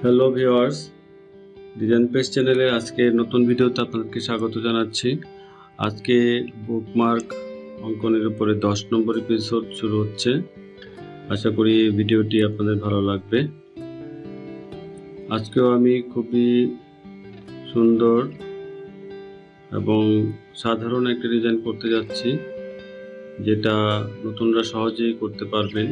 Hello viewers, design page চ্যানেলে আজকে নতুন ভিডিওতে আপনাদেরকে স্বাগত জানাচ্ছি। আজকে বুকমার্ক অঙ্কনের উপরে 10 নম্বর এপিসোড শুরু হচ্ছে। আশা করি ভিডিওটি আপনাদের ভালো লাগবে। আজকেও আমি খুবই সুন্দর এবং সাধারণ একটা ডিজাইন করতে যাচ্ছি, যেটা নতুনরা সহজেই করতে পারবেন।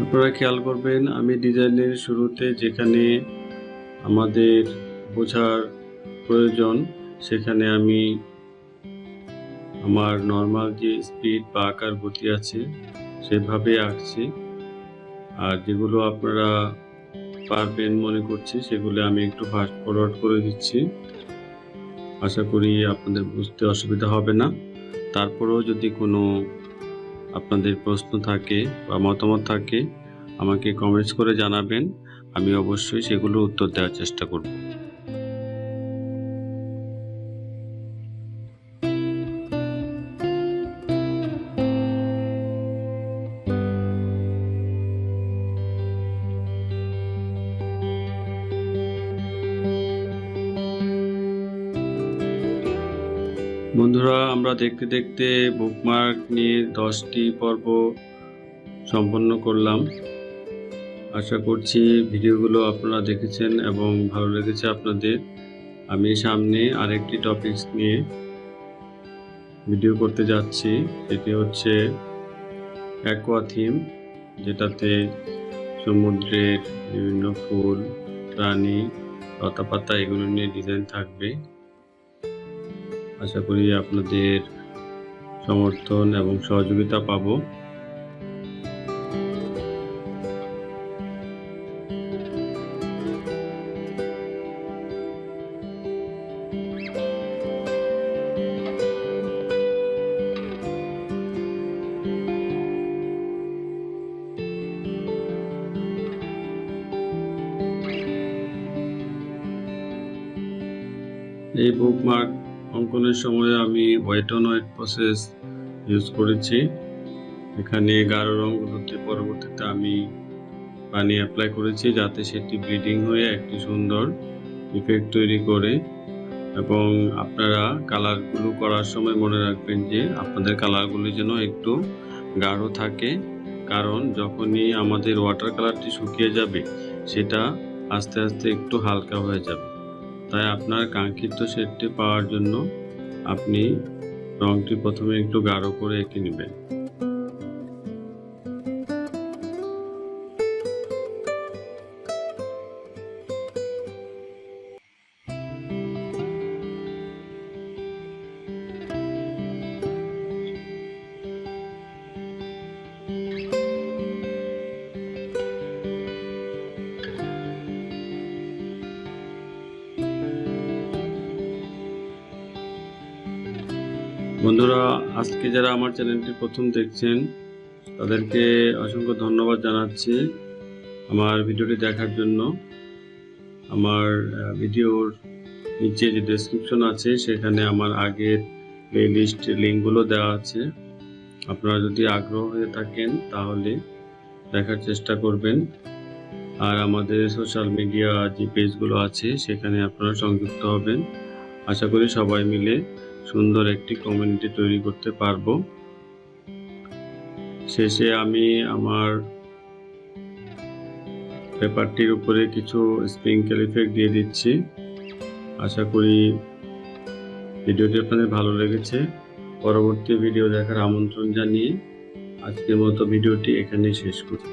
আপনারা খেয়াল করবেন, আমি ডিজাইনের শুরুতে যেখানে আমাদের বোঝার প্রয়োজন সেখানে আমি আমার নর্মাল যে স্পিড বা আঁকার গতি আছে সেভাবে আঁকছি, আর যেগুলো আপনারা পারবেন মনে করছি সেগুলো আমি একটু ফাস্ট ফরওয়ার্ড করে দিচ্ছি। আশা করি আপনাদের বুঝতে অসুবিধা হবে না। তারপরেও যদি কোনো আপনাদের প্রশ্ন থাকে বা মতামত থাকে আমাকে কমেন্টস করে জানাবেন, আমি অবশ্যই সেগুলোর উত্তর দেওয়ার চেষ্টা করব। বন্ধুরা, আমরা দেখতে দেখতে বুকমার্ক নিয়ে 10টি পর্ব সম্পন্ন করলাম। আশা করছি ভিডিওগুলো আপনারা দেখেছেন এবং ভালো লেগেছে আপনাদের। আমি সামনে আরেকটি টপিকস নিয়ে ভিডিও করতে যাচ্ছি, সেটি হচ্ছে অ্যাকোয়া থিম, যেটাতে সমুদ্রের বিভিন্ন ফুল, প্রাণী, লতাপাতা এগুলো নিয়ে ডিজাইন থাকবে। আশা করি আপনাদের সমর্থন এবং সহযোগিতা পাবো। এই বুকমার্ক অঙ্কনের সময় আমি white on white process use করেছি। এখানে গাঢ় রঙগুলোতে পরবর্তীতে আমি পানি অ্যাপ্লাই করেছি, যাতে সেটি ব্লিডিং হয়ে একটি সুন্দর ইফেক্ট তৈরি করে। এবং আপনারা কালারগুলো করার সময় মনে রাখবেন যে আপনাদের কালারগুলো যেন একটু গাঢ় থাকে, কারণ যখনই আমাদের ওয়াটার কালারটি শুকিয়ে যাবে সেটা আস্তে আস্তে একটু হালকা হয়ে যাবে। তাই আপনার কাঙ্ক্ষিত শেডটি পাওয়ার জন্য আপনি রংটি প্রথমে একটু গাঢ় করে এঁকে নেবেন। বন্ধুরা, আজকে যারা আমার চ্যানেলটি প্রথম দেখছেন তাদেরকে অসংখ্য ধন্যবাদ জানাচ্ছি আমার ভিডিওটি দেখার জন্য। আমার ভিডিওর নিচে যে ডেসক্রিপশন আছে সেখানে আমার আগের প্লেলিস্ট লিঙ্কগুলো দেওয়া আছে। আপনারা যদি আগ্রহ হয়ে থাকেন তাহলে দেখার চেষ্টা করবেন। আর আমাদের সোশ্যাল মিডিয়া যে পেজগুলো আছে সেখানে আপনারা সংযুক্ত হবেন। আশা করি সবাই মিলে সুন্দর একটি কমিউনিটি তৈরি করতে পারবো। শেষে আমি আমার পেপারটির উপরে কিছু স্প্রিংকেল ইফেক্ট দিয়ে দিচ্ছি। আশা করি ভিডিওটি আপনাদের ভালো লেগেছে। পরবর্তী ভিডিও দেখার আমন্ত্রণ জানিয়ে আজকের মতো ভিডিওটি এখানেই শেষ করি।